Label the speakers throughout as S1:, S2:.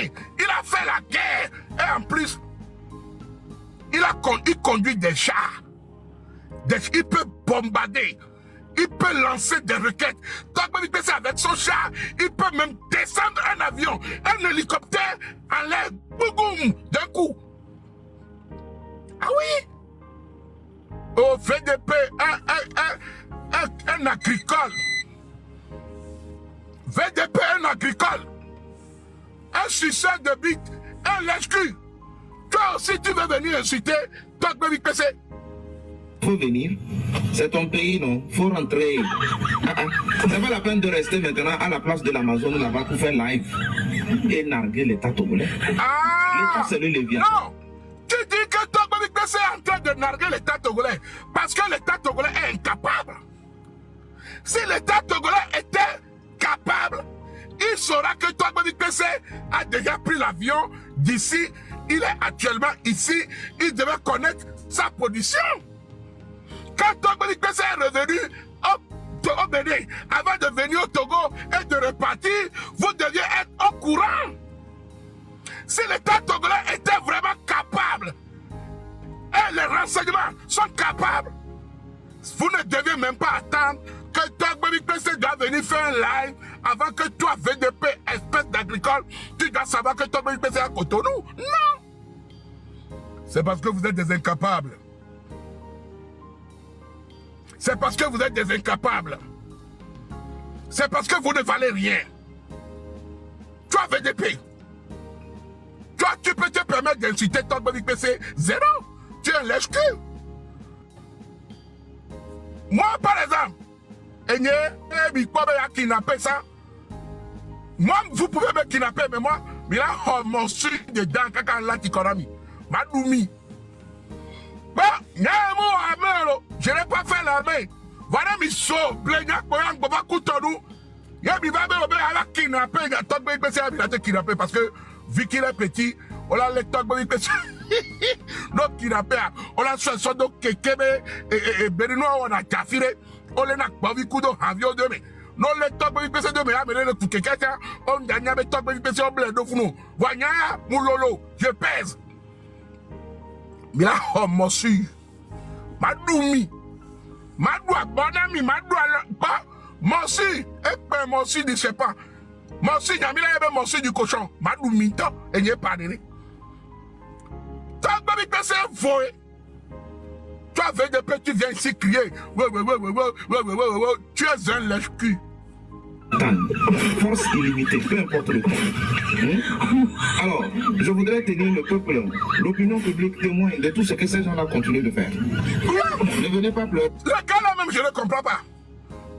S1: l'armée, il a fait la guerre. Et en plus, il conduit des chars. Il peut bombarder. Il peut lancer des roquettes. Avec son char, il peut même descendre un avion, un hélicoptère en l'air, boum, d'un coup. Ah oui? Au VDP, un agricole. VDP, un agricole. Un suceur de bite, un lèche-cul. Toi aussi, tu veux venir insulter toi, BPC?
S2: Faut venir. C'est ton pays, non? Faut rentrer. C'est pas la peine de rester maintenant à la place de l'Amazon là-bas pour faire live et narguer l'État togolais. L'État, c'est lui, les viens.
S1: Non! Tu dis que toi, BPC est en train de narguer l'État togolais parce que l'État togolais est incapable. Si l'État togolais était capable, il saura que toi, BPC a déjà pris l'avion d'ici. Il est actuellement ici. Il devait connaître sa position. Quand Togo est revenu au Bénin, avant de venir au Togo et de repartir, vous deviez être au courant. Si l'État togolais était vraiment capable, et les renseignements sont capables, vous ne deviez même pas attendre que Togo doit venir faire un live avant que toi, VDP, espèce d'agricole, tu dois savoir que Togo est à Cotonou. Non! C'est parce que vous êtes des incapables. C'est parce que vous êtes des incapables. C'est parce que vous ne valez rien. Toi, VDP, toi, tu peux te permettre d'insulter ton BPC zéro. Tu es un lèche-cul. Moi, par exemple, moi, vous pouvez me kidnapper, mais moi, il a mon sucre dedans, quand là, tu connais. Madoumi. Je n'ai pas fait l'armée. Voilà mes sauts. Blégnac, Boyan, Boba, Koutonou. Yabi Babe, on a kidnappé. Il a été kidnappé parce que, vu qu'il est petit, on a les Togboy PC. Donc, kidnappé, on a fait son dos Kekebe et Berinois, on a Tafire. On a Bavi Kudo, avion de mai. Non, les Togboy PC de mai, mais le Kukeka, on gagne avec Togboy PC au blé de Founou. Voyez, Moulolo, je pèse. Mais là, oh, monsieur. Madoumi. Madoua, bon ami, Madoua, pas. Monsieur, et ben, monsieur, je ne sais pas. Monsieur, il y a un monsieur du cochon. Madoumi, et n'y a pas de. Toi, c'est un faux. Toi, VDP, tu viens ici crier. Tu es un lèche-cul.
S2: Force illimitée, peu importe le temps. Alors, je voudrais tenir le peuple, l'opinion publique témoin de tout ce que ces gens-là continuent de faire. Ne venez pas pleurer.
S1: Le gars là même, je ne comprends pas.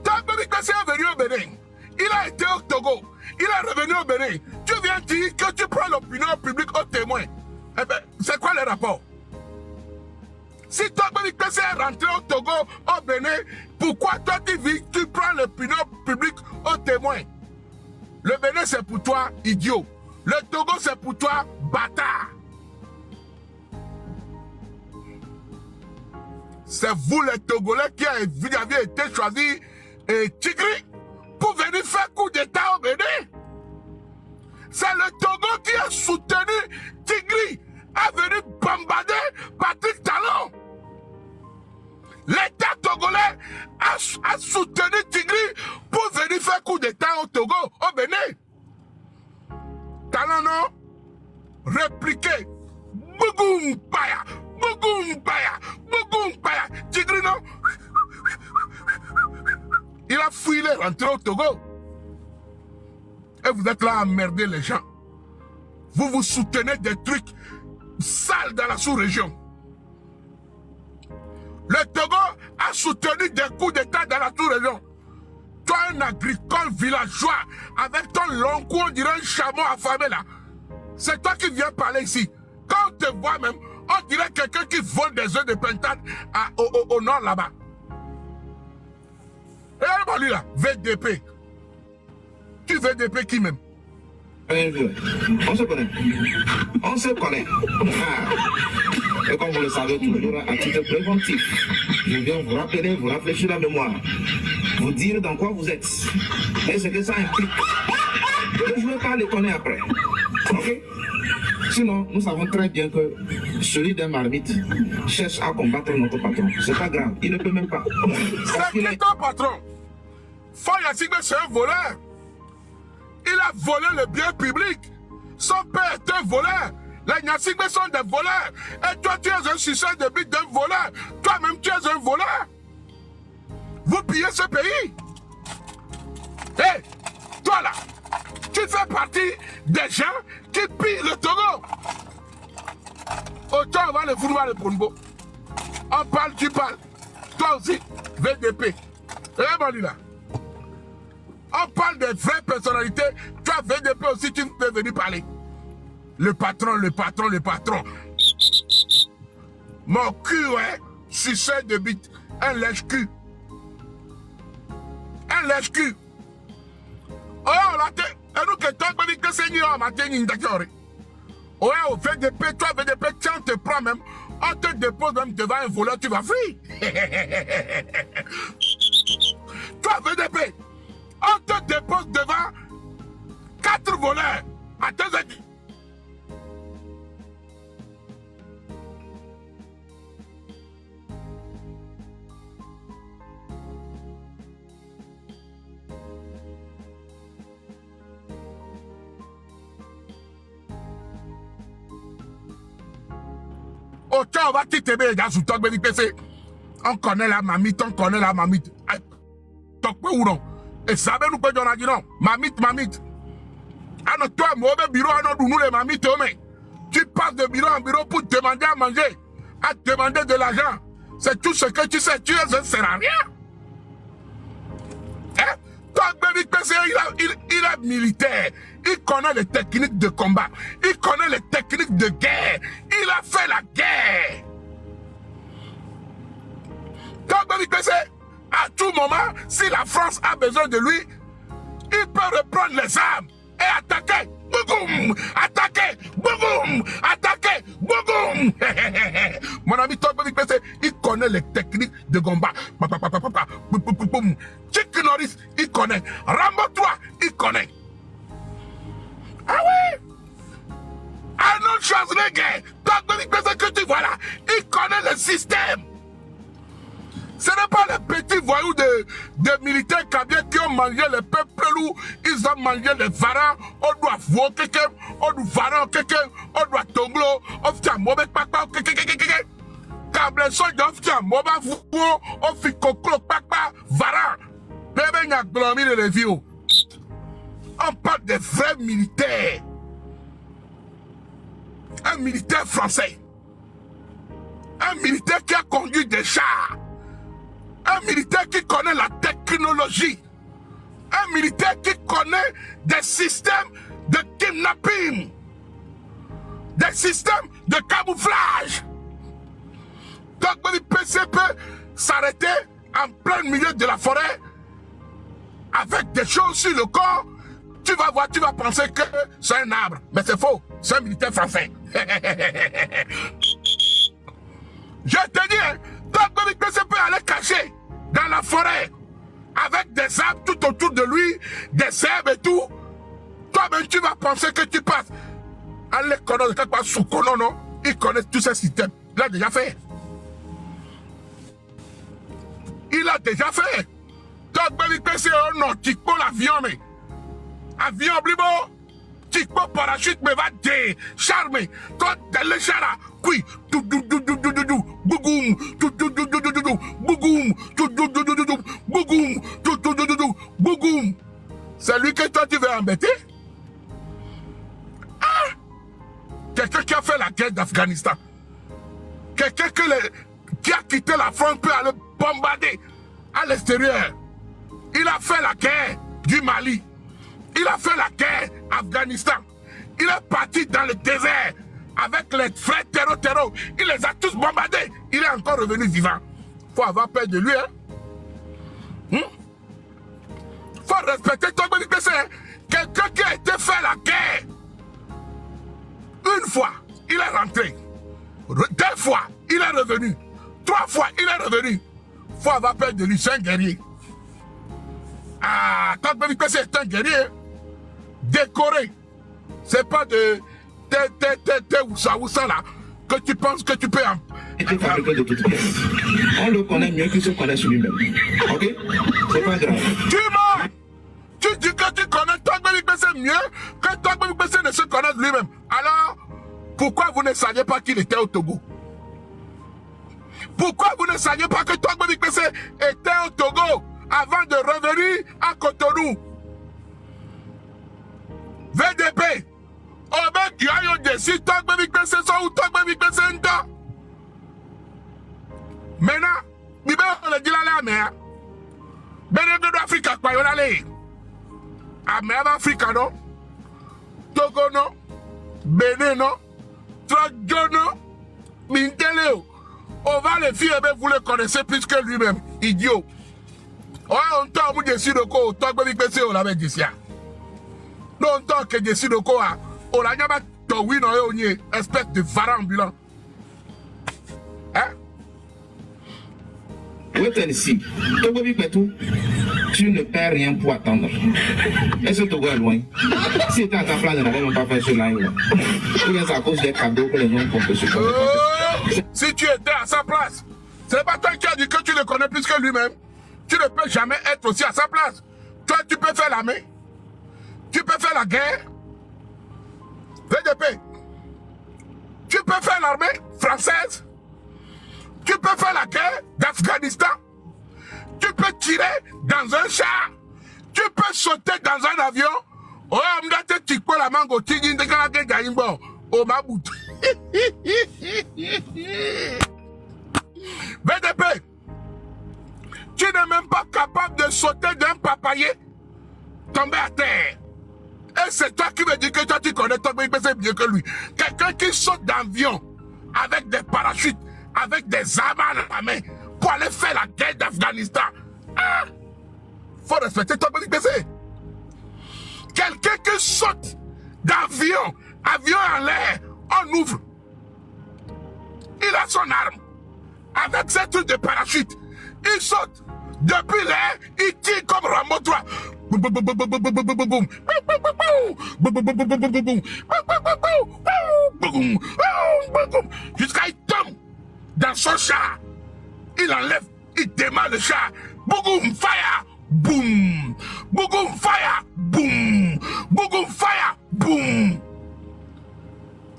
S1: Tant que est venu au Bénin, il a été au Togo, il est revenu au Bénin. Tu viens dire que tu prends l'opinion publique au témoin. Eh bien, c'est quoi le rapport? Si toi, tu es rentré au Togo, au Bénin, pourquoi toi, tu prends l'opinion publique au témoin? Le Bénin, c'est pour toi, idiot. Le Togo, c'est pour toi, bâtard. C'est vous, les Togolais, qui avez été choisis, Tigri, pour venir faire coup d'État au Bénin. C'est le Togo qui a soutenu Tigri, a venu bombarder Patrick Talon. L'État togolais a soutenu Tigri pour venir faire coup d'État au Togo, au Bénin. Talon, non? Répliqué. Bougoum Paya, Bougoum Paya, Bougoum Paya. Tigri, non? Il a fui, il est rentré au Togo. Et vous êtes là à emmerder les gens. Vous vous soutenez des trucs sales dans la sous-région. Le Togo a soutenu des coups d'État dans la sous-région. Toi, un agricole villageois, avec ton long cou, on dirait un chameau affamé là. C'est toi qui viens parler ici. Quand on te voit même, on dirait quelqu'un qui vole des œufs de pintade au nord là-bas. Regarde-moi lui là, VDP. Tu VDP qui même?
S2: On se connaît. On se connaît. Et comme vous le savez toujours, à titre préventif, je viens vous rappeler, vous rafraîchir la mémoire, vous dire dans quoi vous êtes et ce que ça implique. Je ne veux pas les connaître après. Ok. Sinon, nous savons très bien que celui d'un marmite cherche à combattre notre patron. C'est pas grave, il ne peut même pas.
S1: C'est qui ton patron? Foya Sigbe, c'est un voleur. Il a volé le bien public. Son père est un voleur. Les Nyasigbe sont des voleurs. Et toi, tu es un succès de but d'un voleur. Toi-même, tu es un voleur. Vous pillez ce pays. Hé, toi là, tu fais partie des gens qui pillent le Togo. Autant on va le football le Pongo. On parle, tu parles. Toi aussi, VDP. Regarde là. On parle des vraies personnalités. Toi, VDP aussi, tu peux venir parler. Le patron, le patron, le patron. Mon cul, ouais, succès de bite. Un lèche-cul. Un lèche-cul. Oh, là, et nous que toi, que c'est nous, on m'a tenu d'accord. Ouais, au VDP, toi, VDP, tiens, on te prend même. On te dépose même devant un voleur, tu vas fuir. Toi, VDP, on te dépose devant 4 voleurs. À 2 heures. Autant on va t'aimer dans sous ton PC. On connaît la mamite, on connaît la mamite. T'as quoi ou non? Et ça veut nous pas dire non. Mamite, mamite. Ah non, toi, moi, bureau, nous les mamites, mais tu passes de bureau en bureau pour demander à manger, à demander de l'argent. C'est tout ce que tu sais, tu es un sert à rien. Hein? Toi, baby PC, il est militaire. Il connaît les techniques de combat. Il connaît les techniques de guerre. Il a fait la guerre. Toi, baby PC, à tout moment, si la France a besoin de lui, il peut reprendre les armes et attaquer. Bougoum! Attaquer! Bougoum! Attaquer! Bougoum! Mon ami, toi, baby PC, il connaît les techniques de combat. Chick Norris, il connaît. Rambo 3, il connaît. Ah oui? Arnold Schwarzenegger, toi, baby PC, que tu vois là, il connaît le système. Ce n'est pas les petits voyous de militaires cabiens qui ont mangé le peuple loup, ils ont mangé les varans, on doit voir quelqu'un, on doit varan quelqu'un, on doit tonglo, on fait un mauvais papa, quelqu'un. Câble soldat, on fait un mauvais fou, on fait coco, papa, varan. Bébé n'a glomé les vieux. On parle des vrais militaires. Un militaire français. Un militaire qui a conduit des chars. Un militaire qui connaît la technologie. Un militaire qui connaît des systèmes de kidnapping. Des systèmes de camouflage. Donc, le PC peut s'arrêter en plein milieu de la forêt avec des choses sur le corps. Tu vas voir, tu vas penser que c'est un arbre. Mais c'est faux. C'est un militaire français. Je te dis, hein, donc le PC peut aller cacher dans la forêt avec des arbres tout autour de lui, des herbes et tout. Toi-même, tu vas penser que tu passes. Allez, connaître quelque part sous Kono, non? Il connaît tous ces systèmes. Il a déjà fait. Il a déjà fait. Donc, le PC, non, tu peux l'avion, mais. Avion, blibo. Tu peux parachute, mais va te charmer. Toi, t'es le chara. Oui, tout, bougoum, bougoum, bougoum, bougoum. C'est lui que toi tu veux embêter? Ah! Quelqu'un qui a fait la guerre d'Afghanistan. Quelqu'un qui a quitté la France peut aller bombarder à l'extérieur. Il a fait la guerre du Mali. Il a fait la guerre d'Afghanistan. Il est parti dans le désert avec les frères terreau. Il les a tous bombardés. Il est encore revenu vivant. Il faut avoir peur de lui. Il faut respecter ton bon PC. Quelqu'un qui a été fait la guerre. Une fois, il est rentré. 2 fois, il est revenu. 3 fois, il est revenu. Il faut avoir peur de lui. C'est un guerrier. Ah, ton bon PC est un guerrier. Décoré. C'est pas de Oussa là que tu penses que tu peux...
S2: Il était fabriqué de toutes pièces. On le connaît mieux qu'il se connaît sur lui-même. Ok? C'est pas grave.
S1: Tu mens! Tu dis que tu connais Togbébi Bessé mieux que Togbébi Bessé ne se connaît lui-même. Alors, pourquoi vous ne saviez pas qu'il était au Togo? Pourquoi vous ne saviez pas que Togbébi Bessé était au Togo avant de revenir à Cotonou? VDP, Obek Yayo Desi, Togbébi Bessé ou Togbébi Bessé Nda. Maintenant, on a dit la mer. Bénédicte d'Afrique, quoi, on a allé. Amérique Afrique, non? Togo, non? Bénin, non? Tradjo, non? Minteleo. On va les filles, vous les connaissez plus que lui-même. Idiot. Ouais, on t'a dit décide de quoi? Togbébi Bessé, on l'avait dit ça. Non, on t'a que décide de quoi? On l'a dit, oui, non, on y est. Espèce de varan ambulant. Hein?
S2: Wait ici. Togbébi Pétou, tu ne perds rien pour attendre. Est-ce que Togo est loin? Si tu étais à ta place, je n'avais même pas fait ce live. Ou bien c'est à cause des cadeaux que les gens ont fait ce
S1: Si tu étais à sa place, c'est pas toi qui as dit que tu le connais plus que lui-même. Tu ne peux jamais être aussi à sa place. Toi, tu peux faire l'armée. Tu peux faire la guerre. VDP. Tu peux faire l'armée française. Tu peux faire la guerre d'Afghanistan. Tu peux tirer dans un char. Tu peux sauter dans un avion. Oh, m'date tikpo la mango tigi ndekala ke gaimbo. Oh, ma bout. VDP. Tu n'es même pas capable de sauter d'un papayer. Tomber à terre. Et c'est toi qui me dis que toi tu connais Togbébi Bessé mieux que lui. Quelqu'un qui saute d'avion avec des parachutes, avec des armes à la main, pour aller faire la guerre d'Afghanistan. Ah! Faut respecter Togbébi Bessé. Quelqu'un qui saute d'avion, avion en l'air, on ouvre. Il a son arme. Avec ses trucs de parachute. Il saute. Depuis l'air, il tire comme Rambo 3. Jusqu'à il tombe dans son char. Il enlève, il démarre le char. Bougoum, fire, boum. Bougoum, fire, boum. Bougoum, fire, boum.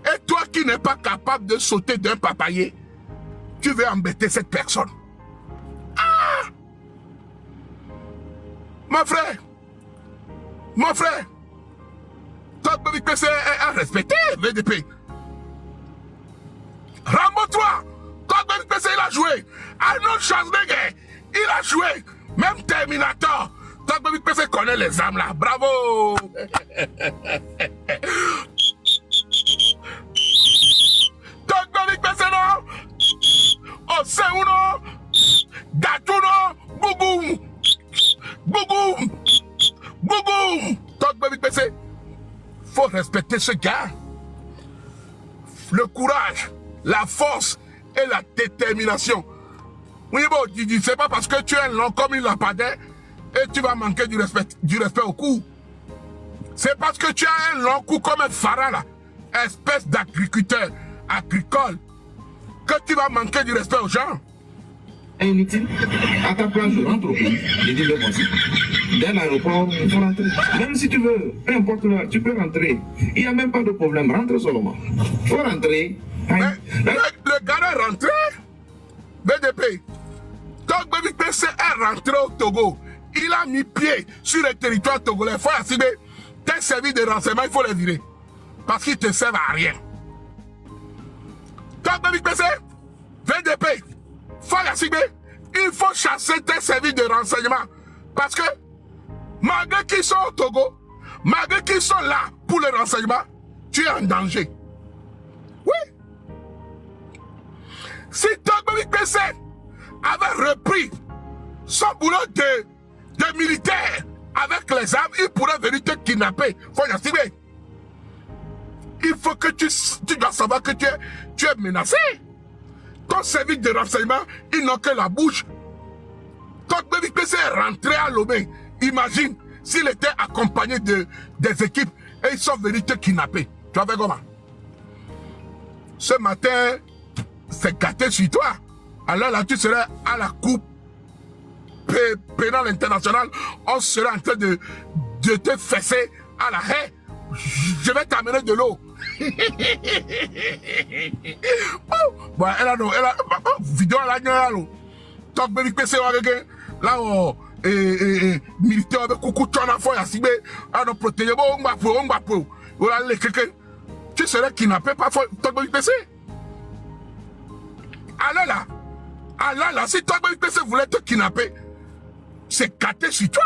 S1: Et toi qui n'es pas capable de sauter d'un papayer, tu veux embêter cette personne. Ah! Mon frère, Togbébi Bessé est à respecter, VDP. Rambo 3, Togbébi Bessé, il a joué. Arnold Schwarzenegger, il a joué. Même Terminator, Togbébi Bessé connaît les armes là. Bravo. Togbébi Bessé, non? Oseuno, Gatuno, Bougoum. Bougoum. Bougoum. Togbébi Bessé, faut respecter ce gars. Le courage, la force et la détermination. Oui, bon, c'est pas parce que tu es long comme il l'a pas dit et tu vas manquer du respect au cou. C'est parce que tu as un long cou comme un pharaon là, espèce d'agriculteur agricole, que tu vas manquer du respect aux gens.
S2: Inutile. À ta place, je rentre au pays. Je dis le voici. Dès l'aéroport, il faut rentrer. Même si tu veux, peu importe l'heure, tu peux rentrer. Il n'y a même pas de problème. Rentre seulement. Il faut rentrer.
S1: Mais le gars est rentré. BDP. Togbébi Bessé est rentré au Togo. Il a mis pied sur le territoire togolais. Il faut assumer. Tes services de renseignement, il faut les virer. Parce qu'ils ne te servent à rien. Togbébi Bessé, VDP. Il faut chasser tes services de renseignement. Parce que, malgré qu'ils sont au Togo, malgré qu'ils sont là pour le renseignement, tu es en danger. Oui. Si Togbébi Bessé avait repris son boulot de militaire avec les armes, il pourrait venir te kidnapper. Faut y assumer. Il faut que tu dois savoir que tu es menacé. Ton service de renseignement, ils n'ont que la bouche. Togbébi Bessé est rentré à Lomé. Imagine s'il était accompagné des équipes et ils sont venus te kidnapper. Tu as fait comment? Ce matin, c'est gâté sur toi. Alors là, tu serais à la Cour pénale internationale. On serait en train de te fesser à la haie. Je vais t'amener de l'eau. Bon, elle a vidéo à la nuit. Donc, baby, PC, là, militaire avec coucou, tu en as fait, assis, à nous protéger, on va pour, voilà, les quelqu'un. Tu serais kidnappé par ton baby PC. Alors là, si ton baby PC voulait te kidnapper, c'est gâté sur toi.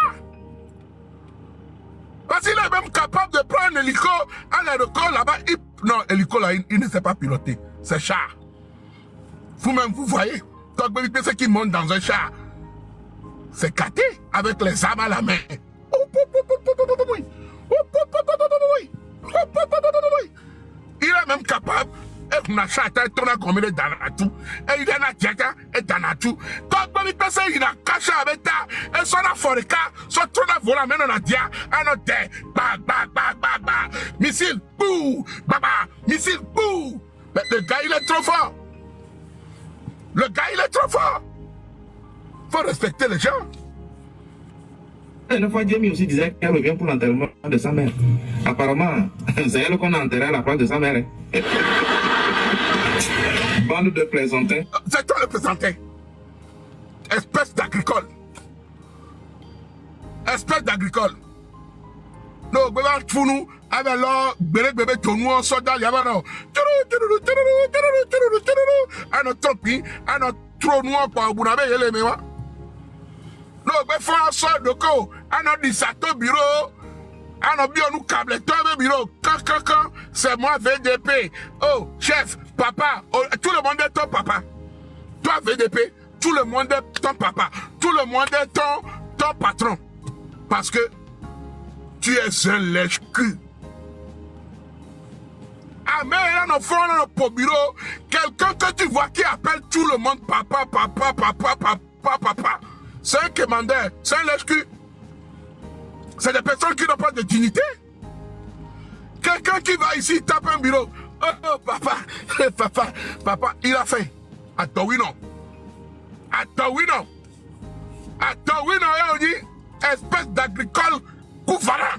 S1: Parce qu'il est même capable de prendre un hélico à l'aéroport là-bas. Non, hélico là, il ne sait pas piloter. C'est char. Vous-même, vous voyez, ton baby PC qui monte dans un char. C'est gâté avec les armes à la main. Il est même capable. Et on a chaté, on a commis dans la tout. Et il y a un diaga et dans la tout. Quand on passe, il a caché avec ta. Et son afforika, son trou de vola, mais on a dit, on a dit, bah. Missile, bouh, baba, missile, bouh. Mais le gars, il est trop fort. Faut respecter les gens.
S2: Une fois, Jamie aussi disait qu'elle revient pour l'enterrement de sa mère. Apparemment, c'est elle qu'on a enterré à la place de sa mère. Bande de plaisantins.
S1: C'est toi le plaisantin. Espèce d'agricole. Non, bébé, tu nous, avec l'or, bébé, tu nous, soldat, il y avait non. Un autre tropi, un autre trop noir pour vous n'avez pas les mêmes. Non, mais faut un sort de co, un autre dissato bureau, un autre bio nous câble, toi, bureau, quand, c'est moi, VDP. Oh, chef, papa, oh, tout le monde est ton papa. Toi, VDP, tout le monde est ton papa. Tout le monde est ton patron. Parce que tu es un lèche-cul. Ah, mais là, dans le fond, dans le bureau, quelqu'un que tu vois qui appelle tout le monde papa. C'est un commandeur, c'est un lèche-cul. C'est des personnes qui n'ont pas de dignité. Quelqu'un qui va ici taper un bureau. Oh, papa, il a faim. Attends, oui, non, on dit, espèce d'agricole couvara.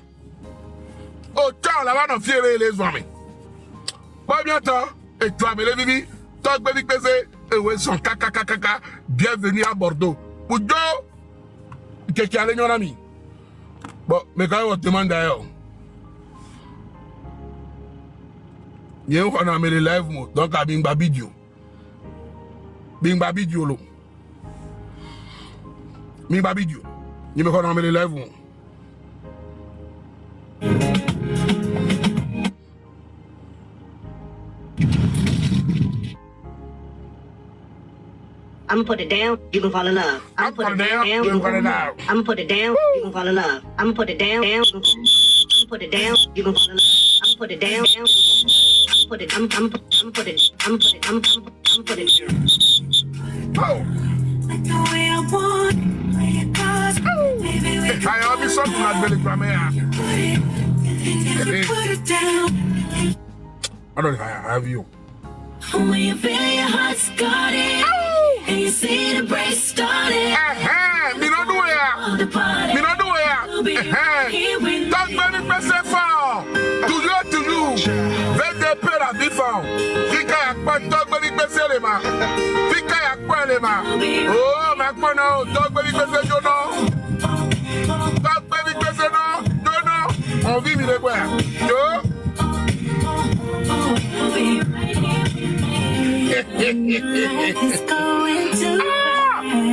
S1: Oh, tiens, là-bas, on fière les hommes. Bon, bientôt, et toi, mais les vivis, toi, baby, et ouais, son caca, bienvenue à Bordeaux. Pour Dieu, quelqu'un allait, mon ami. Bon, mais quand on te demande d'ailleurs, il y a un les live, donc à Bing Babidio. Il me connaît les live.
S3: I'm gonna put it down, you can fall in love. I'm gonna put it down, you can fall in love. I'm gonna put it down, you can fall in love. I'm gonna put it down, you can put it down, you can fall in love. I'm gonna put it down, I'm put it down.
S1: Oh! I have me something like Billy Grammer. I don't know if I have you.
S4: When you feel your heart's got it, and you see the break started.
S1: Me not do it. Don't make me say fort. To you. VDP la défense. Fika yak pas dog baby pese le ma. Fika yak pas le ma. Oh, ma kono dog baby pese jono. Dog baby pese no. Jono. On vit le quoi. Yo.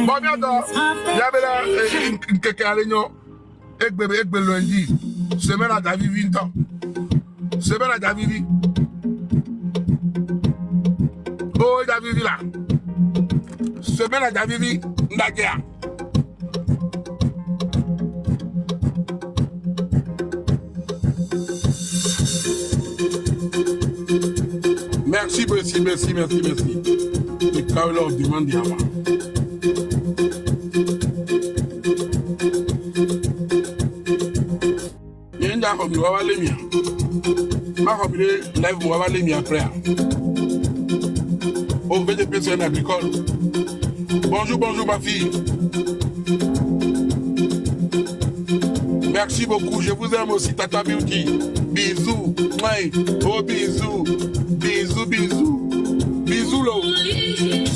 S1: Bon, bientôt, il y avait là, quelqu'un à l'union, et bébé lundi, semaine à David 20 ans. Semaine à David. Oh, David là. Semaine à David, Ndagia. Merci. The Carol of Demand Yama. Yenda Hobi Wawalemia. Ma famille, live, vous allez m'y après. Au VDP, c'est un agricole. Bonjour, bonjour, ma fille. Merci beaucoup. Je vous aime aussi, Tata Beauty. Bisous. Ouais. Oh, bisous. Bisous, bisous. Bisous, l'eau.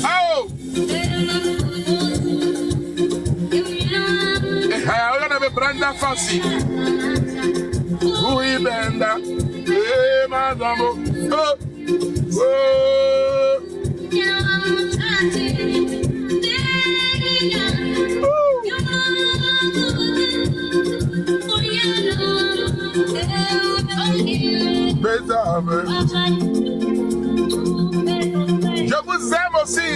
S1: Oh! On avait Brenda Fassi. Oui, Brenda. Eh, madame. Oh. Oh. Je vous aime aussi.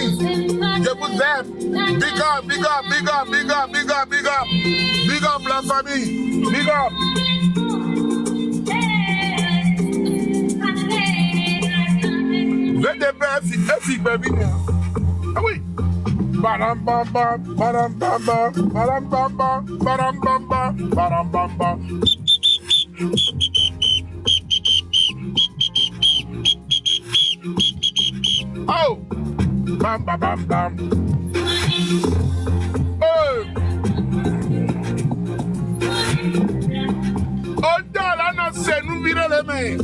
S1: Je vous aime. Big up, big up, big up, big up, big up, big up. Big up la famille. Big up. VDP, FI, baby. Ah oui. Badam bam bam, badam bam bam, badam bam bam, badam bam bam, badam bam bam. Oh! Bam bam bam bam. Oh! Oh, là, non, c'est nous virer les mains.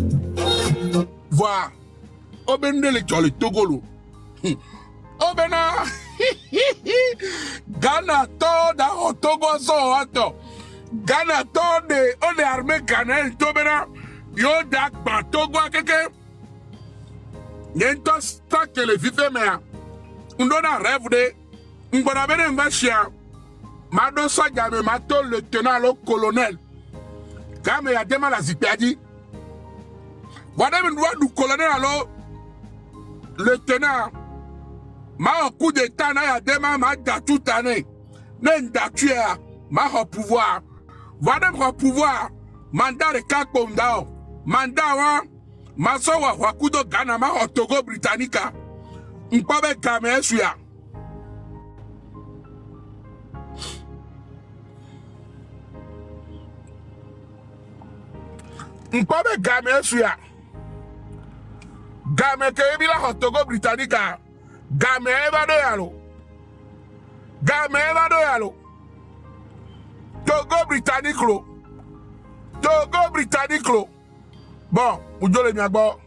S1: Voilà. Oh, ben, le Togolo. Oh, ben, Ghana to da Togo so ato. Ghana to de on the armée Ghana to bena yo da pa Togo akeke. Yento stack le vive mea. Undona rêve de ngona bene mbashia. Mado soja me mato lieutenant le colonel. Kame ya dema la zipiadi. Wadame ndwa du colonel alo lieutenant. Ma coup d'état na ya dema ma da toute année. N'en tuer ma pouvoir. Voilà mon pouvoir. Mandat de Kakomdao. Mandat wa ma so wa wakudo Ghana ma Togo Britannica. Mpabe kame suya. Mpabe kame suya. Game ke bila Togo Britannica. Game evado yalo. Game evado yalo. Togo Britannique lo. Togo Britannique lo. Bon, ojo le mi agbo.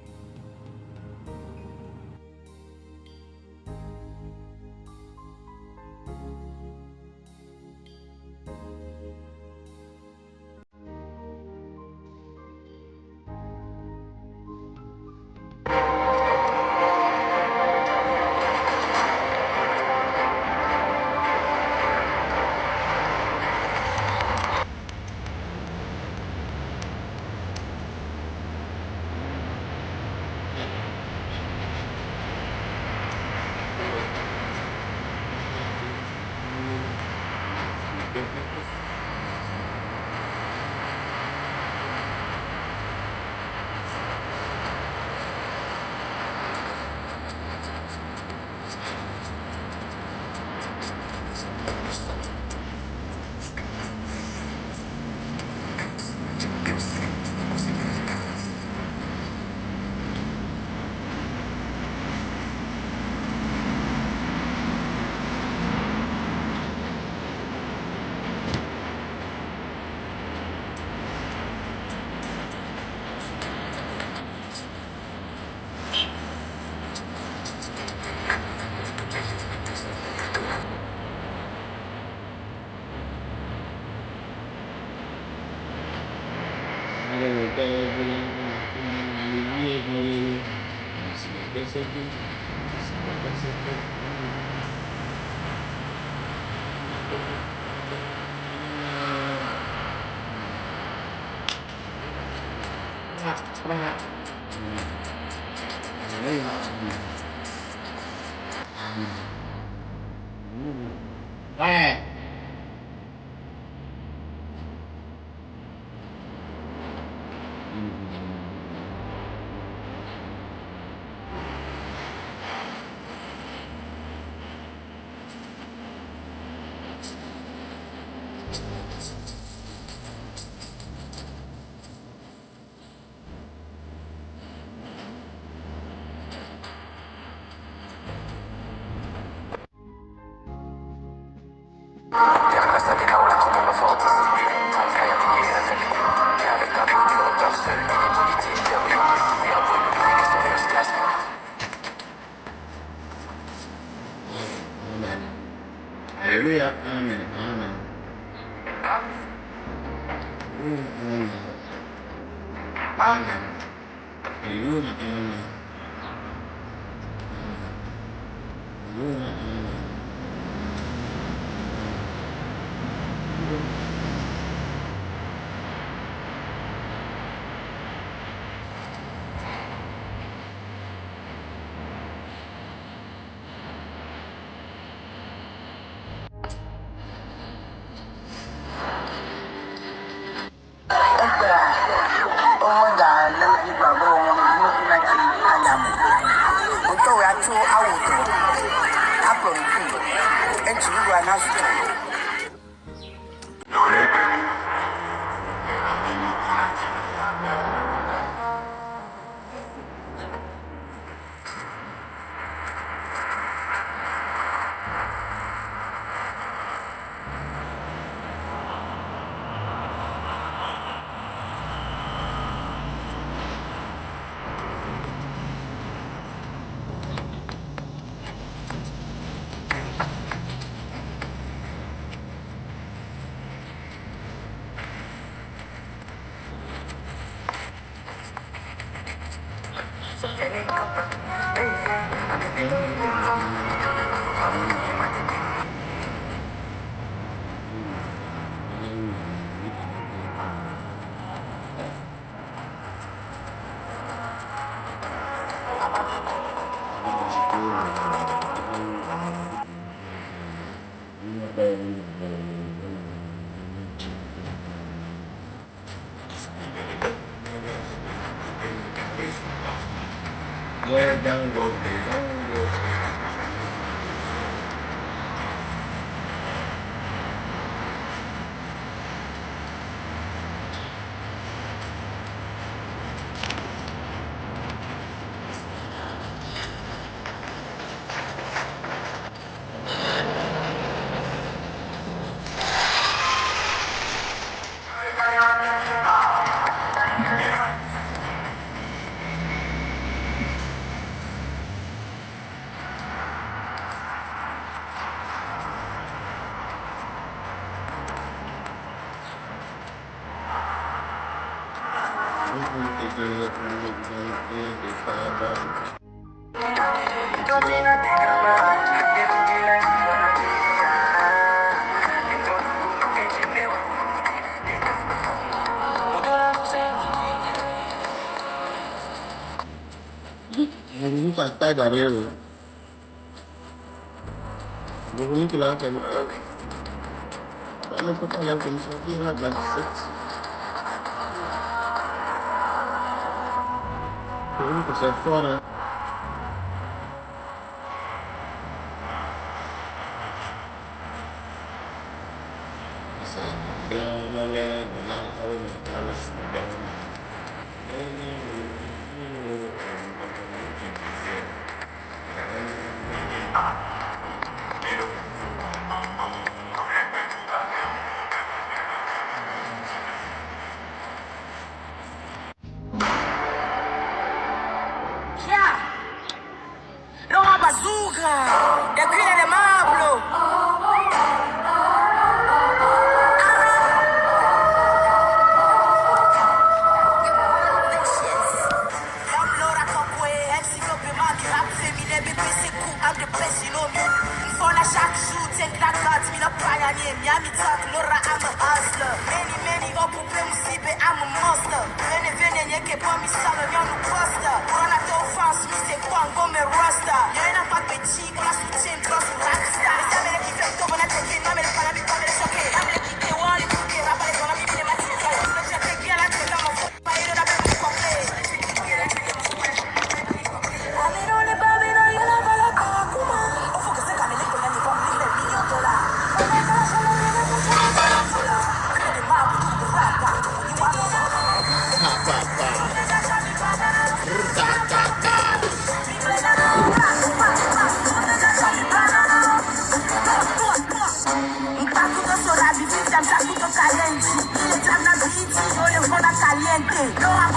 S5: Hallelujah. Amen. Amen. Amen. Hallelujah. Amen. Hallelujah. Amen.
S6: No, I'm